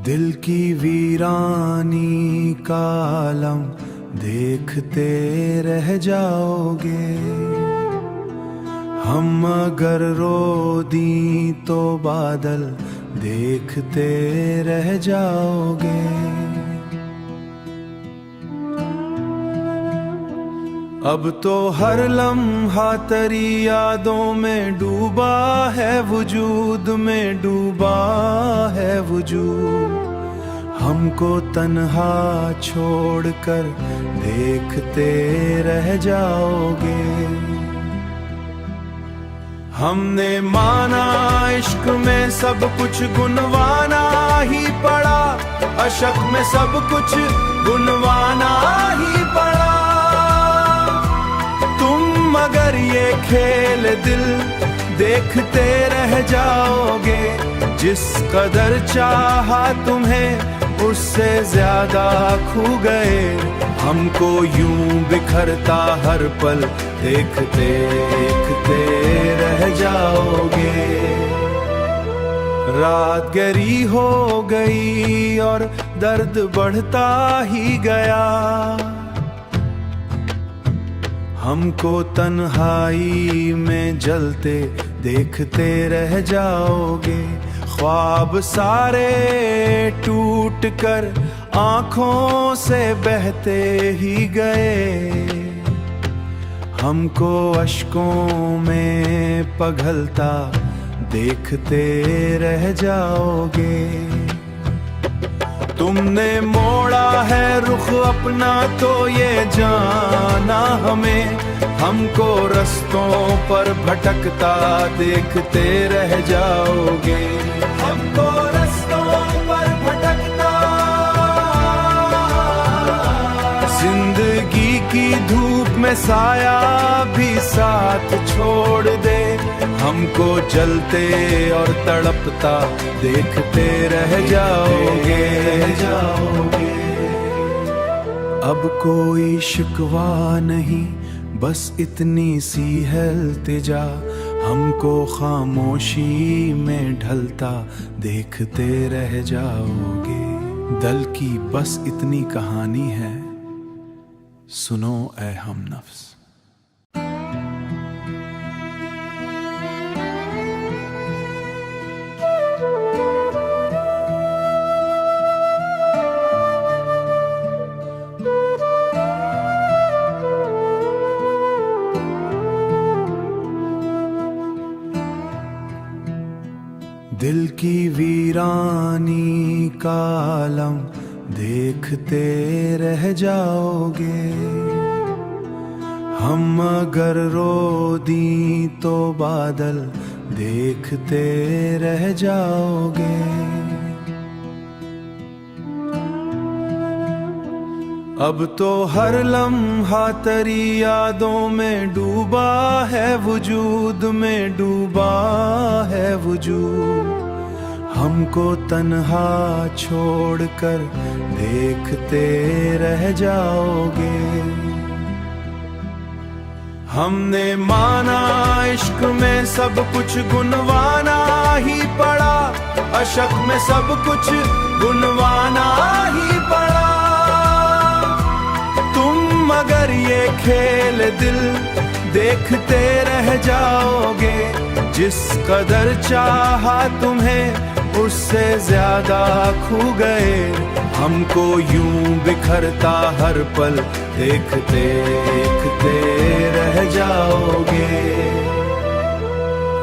दिल की वीरानी का आलम देखते रह जाओगे। हम अगर रो दी तो बादल देखते रह जाओगे। अब तो हर लम्हा तेरी यादों में डूबा है, वजूद में डूबा है वजूद। हमको तन्हा छोड़कर देखते रह जाओगे। हमने माना इश्क में सब कुछ गुनवाना ही पड़ा, अशक में सब कुछ गुनवाना ही पड़ा। तुम मगर ये खेल दिल देखते रह जाओगे। जिस कदर चाहा तुम्हें उससे ज्यादा खो गए। हमको यूं बिखरता हर पल देखते देखते रह जाओगे। रात गहरी हो गई और दर्द बढ़ता ही गया। हमको तन्हाई में जलते देखते रह जाओगे। ख्वाब सारे टूट कर आँखों से बहते ही गए। हमको अश्कों में पिघलता देखते रह जाओगे। तुमने मोड़ा है रुख अपना तो ये जाना हमें। हमको रस्तों पर भटकता देखते रह जाओगे। हमको रस्तों पर भटकता। जिंदगी की धूप में साया भी साथ छोड़ दे। हमको जलते और तड़पता देखते रह जाओगे। अब कोई शिकवा नहीं, बस इतनी सी है इल्तिजा। हमको खामोशी में ढलता देखते रह जाओगे। दल की बस इतनी कहानी है, सुनो ऐ हम नफ्स। दिल की वीरानी का आलम देखते रह जाओगे। हम अगर रो दी तो बादल देखते रह जाओगे। अब तो हर लम्हा तेरी यादों में डूबा है, वजूद में डूबा है वजूद। हमको तन्हा छोड़कर देखते रह जाओगे। हमने माना इश्क में सब कुछ गुनवाना ही पड़ा, अशक में सब कुछ गुनवाना ही पड़ा। तुम मगर ये खेल दिल देखते रह जाओगे। जिस कदर चाहा तुम्हें उससे ज्यादा खो गए। हमको यूं बिखरता हर पल देखते देखते रह जाओगे।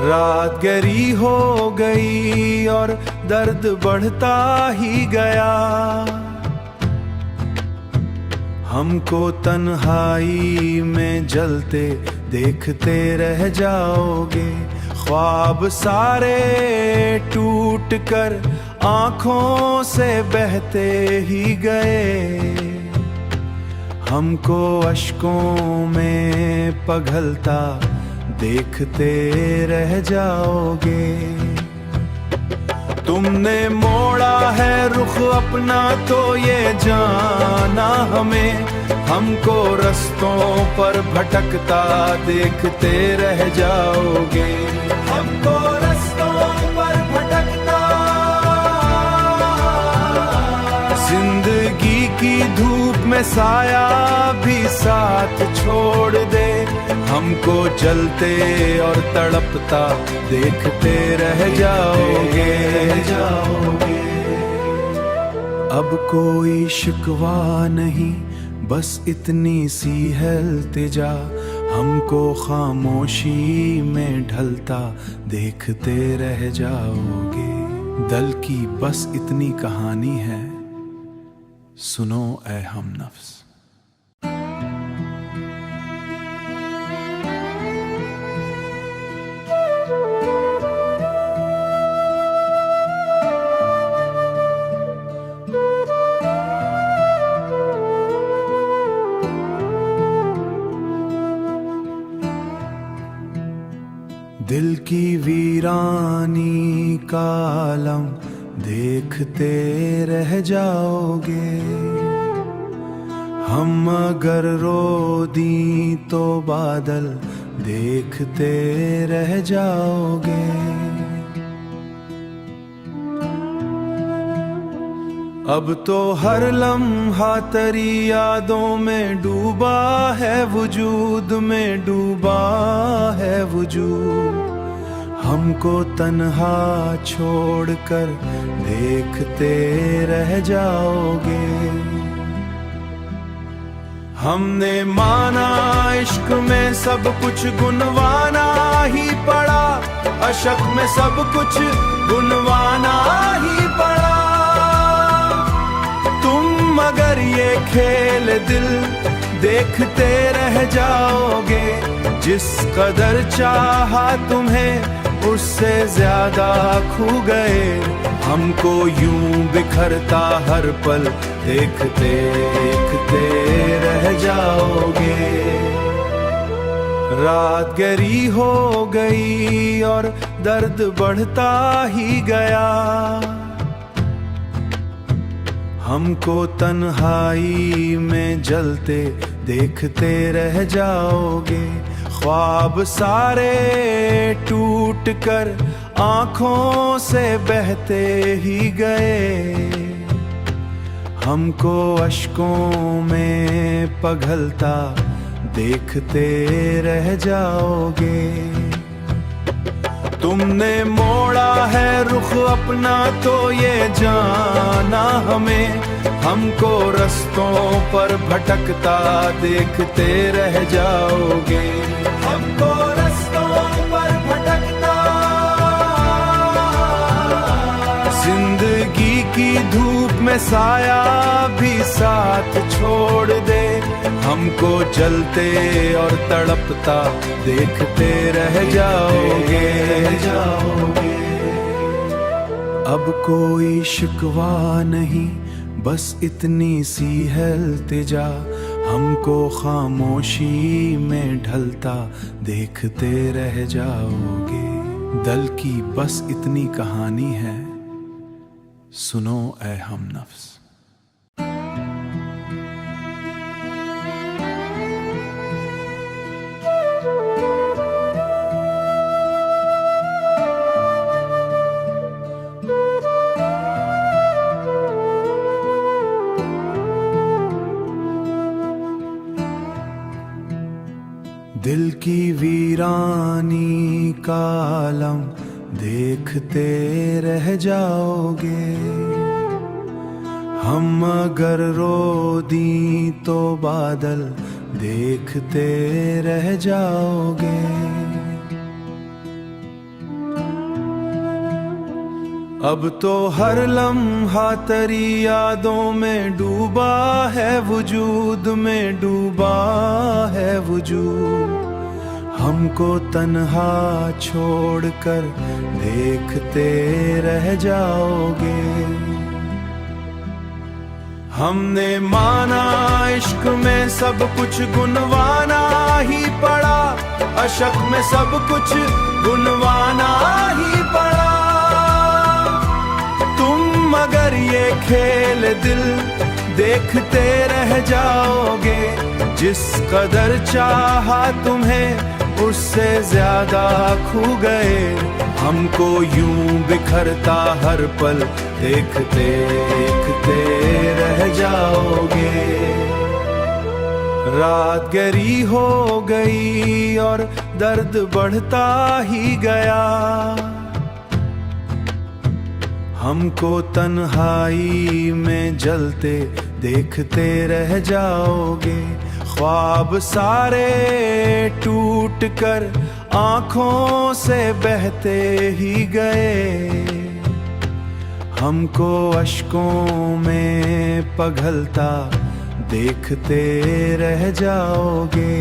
रात गहरी हो गई और दर्द बढ़ता ही गया। हमको तन्हाई में जलते देखते रह जाओगे। ख्वाब सारे टूट कर आँखों से बहते ही गए। हमको अश्कों में पिघलता देखते रह जाओगे। तुमने मोड़ा है रुख अपना तो ये जाना हमें। हमको रस्तों पर भटकता देखते रह जाओगे। हमको रस्तों पर भटकता। में साया भी साथ छोड़ दे, हमको जलते और तड़पता देखते रह जाओगे। अब कोई शिकवा नहीं, बस इतनी सी है इल्तिजा, हमको खामोशी में ढलता देखते रह जाओगे। दल की बस इतनी कहानी है, सुनो ऐ हम नफ्स। दिल की वीरानी का आलम देखते रह जाओगे, हम अगर रो दी तो बादल देखते रह जाओगे। अब तो हर लम्हा तेरी यादों में डूबा है, वजूद में डूबा है वजूद, हमको तन्हा छोड़कर देखते रह जाओगे। हमने माना इश्क में सब कुछ गुनवाना ही पड़ा, अशक में सब कुछ गुनवाना ही पड़ा। तुम मगर ये खेल दिल देखते रह जाओगे, जिस कदर चाहा तुम्हें उससे ज्यादा खो गए, हमको यूं बिखरता हर पल देखते देखते रह जाओगे। रात गहरी हो गई और दर्द बढ़ता ही गया, हमको तन्हाई में जलते देखते रह जाओगे। ख्वाब सारे टूट कर आँखों से बहते ही गए, हमको अश्कों में पघलता देखते रह जाओगे। तुमने मोड़ा है रुख अपना तो ये जाना हमें, हमको रस्तों पर भटकता देखते रह जाओगे। हमको रस्तों पर भटकता, जिंदगी की धूप में साया भी साथ छोड़ दे, हमको जलते और तड़पता देखते रह जाओगे। अब कोई शिकवा नहीं, बस इतनी सी है इल्तिजा, हमको खामोशी में ढलता देखते रह जाओगे। दल की बस इतनी कहानी है, सुनो ऐ हम नफ्स। दिल की वीरानी का आलम देखते रह जाओगे, हम अगर रो दी तो बादल देखते रह जाओगे। अब तो हर लम्हा तेरी यादों में डूबा है, वजूद में डूबा है वजूद, हमको तन्हा छोड़कर देखते रह जाओगे। हमने माना इश्क में सब कुछ गुनवाना ही पड़ा, अशक में सब कुछ गुनवाना ही पड़ा। तुम मगर ये खेल दिल देखते रह जाओगे, जिस कदर चाहा तुम्हें उससे ज्यादा खो गए, हमको यूं बिखरता हर पल देखते देखते रह जाओगे। रात गहरी हो गई और दर्द बढ़ता ही गया। हमको तन्हाई में जलते देखते रह जाओगे। ख्वाब सारे टूट कर आंखों से बहते ही गए। हमको अश्कों में पघलता देखते रह जाओगे।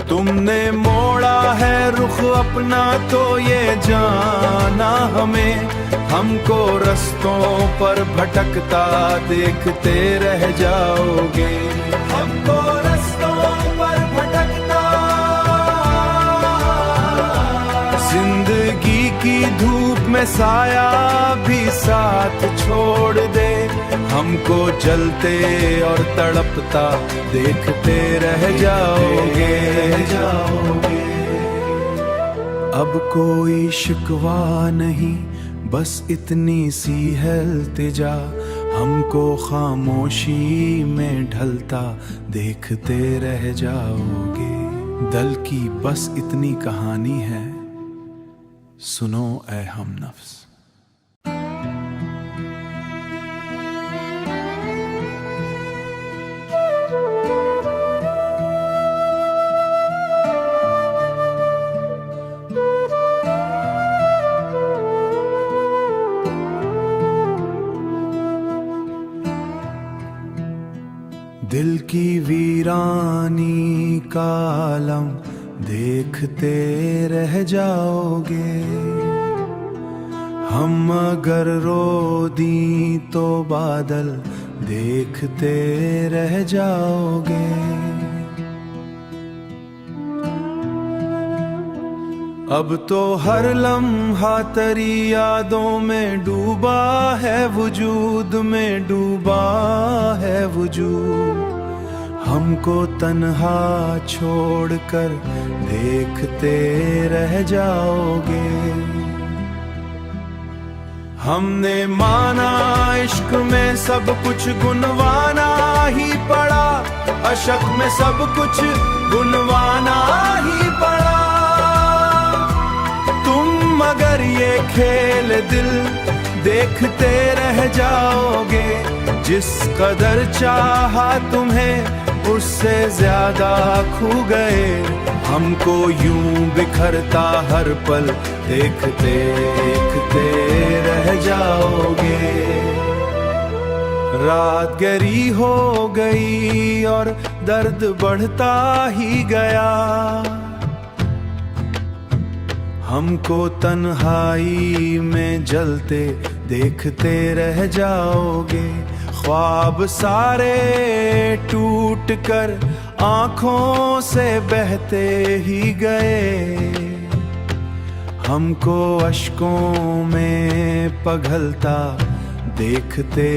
तुमने मोड़ा है रुख अपना तो ये जाना हमें। हमको रस्तों पर भटकता देखते रह जाओगे। हमको रस्तों पर भटकता, जिंदगी की धूप में साया भी साथ छोड़ दे। हमको जलते और तड़पता देखते रह जाओगे। अब कोई शिकवा नहीं, बस इतनी सी है इल्तिजा। हमको खामोशी में ढलता देखते रह जाओगे। दल की बस इतनी कहानी है, सुनो ऐ हम नफ्स। दिल की वीरानी का आलम देखते रह जाओगे। हम अगर रो दी तो बादल देखते रह जाओगे। अब तो हर लम्हा तेरी यादों में डूबा है, वजूद में डूबा है वजूद। हमको तन्हा छोड़कर देखते रह जाओगे। हमने माना इश्क में सब कुछ गुनवाना ही पड़ा। अशक में सब कुछ गुनवाना ही पड़ा। तुम मगर ये खेल दिल देखते रह जाओगे। जिस कदर चाहा तुम्हें उससे ज्यादा खो गए। हमको यूं बिखरता हर पल देखते देखते रह जाओगे। रात गहरी हो गई और दर्द बढ़ता ही गया। हमको तन्हाई में जलते देखते रह जाओगे। ख्वाब सारे टूट कर आंखों से बहते ही गए। हमको अश्कों में पघलता देखते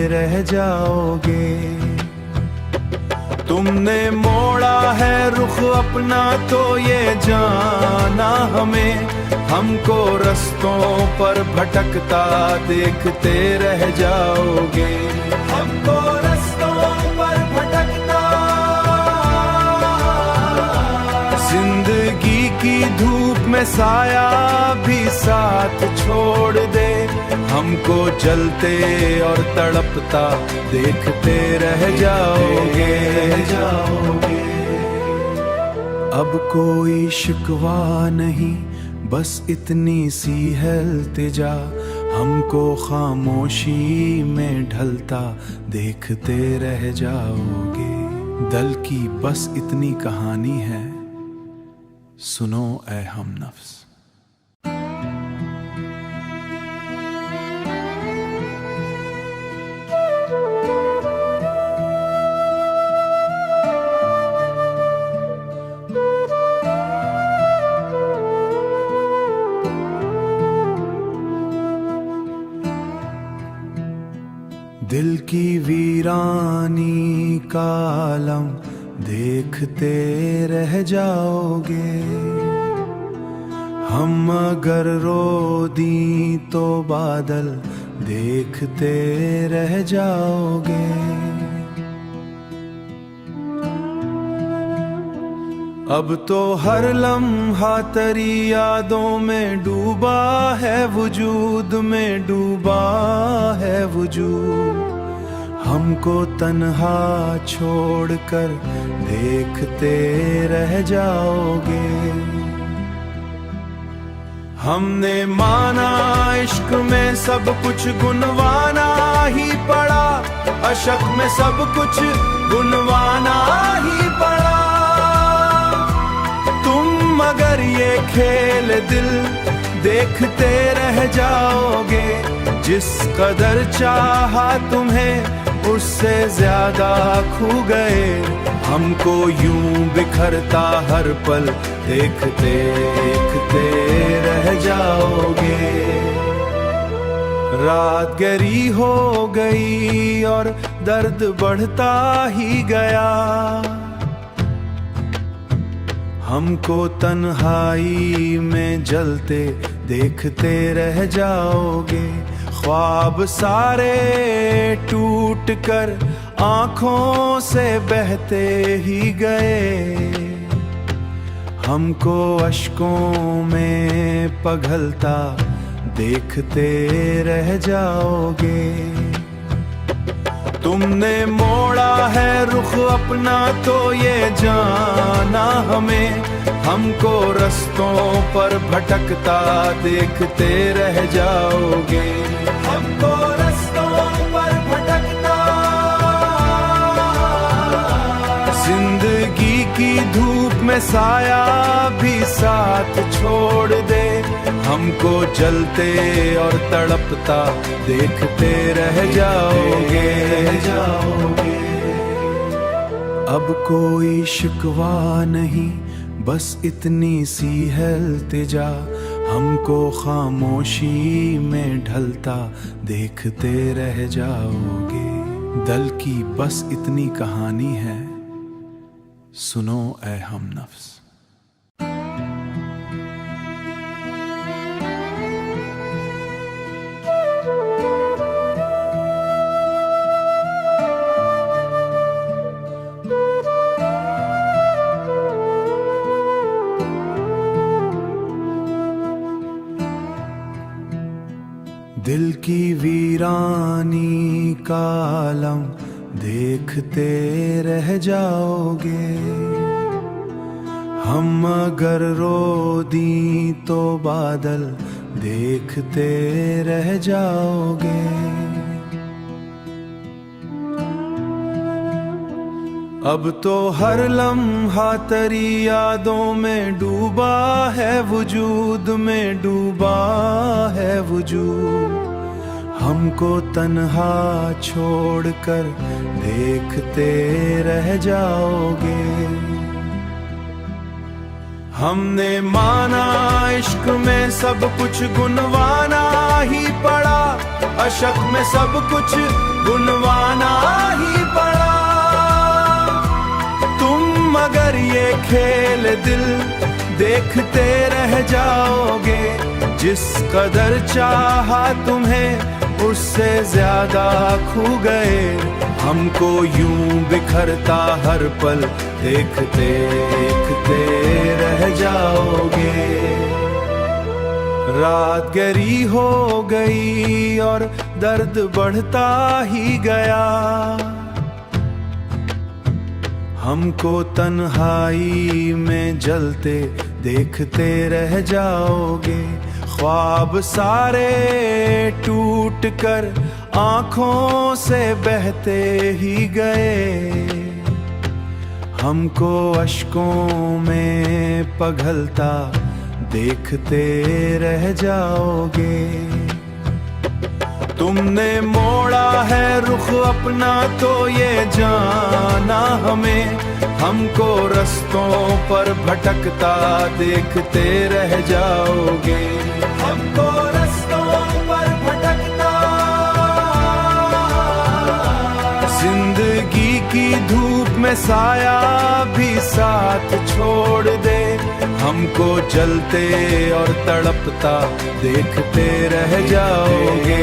रह जाओगे। तुमने मोड़ा है रुख अपना तो ये जाना हमें। हमको रस्तों पर भटकता देखते रह जाओगे। हमको रस्तों पर भटकता, जिंदगी की धूप में साया भी साथ छोड़ दे। हमको जलते और तड़पता देखते रह जाओगे। अब कोई शिकवा नहीं, बस इतनी सी है इल्तिजा। हमको खामोशी में ढलता देखते रह जाओगे। दल की बस इतनी कहानी है, सुनो ऐ हम नफ्स। दिल की वीरानी का आलम देखते रह जाओगे। हम अगर रो दी तो बादल देखते रह जाओगे। अब तो हर लम्हा तेरी यादों में डूबा है, वजूद में डूबा है वजूद। हमको तन्हा छोड़कर देखते रह जाओगे। हमने माना इश्क में सब कुछ गुनवाना ही पड़ा, अशक में सब कुछ गुनवाना ही पड़ा। तुम मगर ये खेल दिल देखते रह जाओगे। जिस कदर चाहा तुम्हें उससे ज्यादा खो गए। हमको यूं बिखरता हर पल देखते देखते रह जाओगे। रात गहरी हो गई और दर्द बढ़ता ही गया। हमको तन्हाई में जलते देखते रह जाओगे। ख्वाब सारे टूट कर आँखों से बहते ही गए। हमको अश्कों में पिघलता देखते रह जाओगे। तुमने मोड़ा है रुख अपना तो ये जाना हमें। हमको रस्तों पर भटकता देखते रह जाओगे। हमको रस्तों पर भटकता। जिंदगी की धूप में साया भी साथ छोड़ दे। हमको जलते और तड़पता देखते रह जाओगे। अब कोई शिकवा नहीं, बस इतनी सी है इल्तिजा। हमको खामोशी में ढलता देखते रह जाओगे। दल की बस इतनी कहानी है, सुनो ऐ हम नफ्स। दिल की वीरानी का आलम देखते रह जाओगे। हम अगर रो दी तो बादल देखते रह जाओगे। अब तो हर लम्हा तेरी यादों में डूबा है, वजूद में डूबा है वजूद। हमको तन्हा छोड़कर देखते रह जाओगे। हमने माना इश्क में सब कुछ गुनवाना ही पड़ा, अशक में सब कुछ गुनवाना ही पड़ा। तुम मगर ये खेल दिल देखते रह जाओगे। जिस कदर चाहा तुम्हें उससे ज्यादा खो गए। हमको यूं बिखरता हर पल देखते देखते रह जाओगे। रात गहरी हो गई और दर्द बढ़ता ही गया। हमको तन्हाई में जलते देखते रह जाओगे। ख्वाब सारे टूट कर आँखों से बहते ही गए। हमको अश्कों में पिघलता देखते रह जाओगे। तुमने मोड़ा है रुख अपना तो ये जाना हमें। हमको रस्तों पर भटकता देखते रह जाओगे। हमको रस्तों पर भटकता। जिंदगी की धूप में साया भी साथ छोड़ दे। हमको जलते और तड़पता देखते रह जाओगे।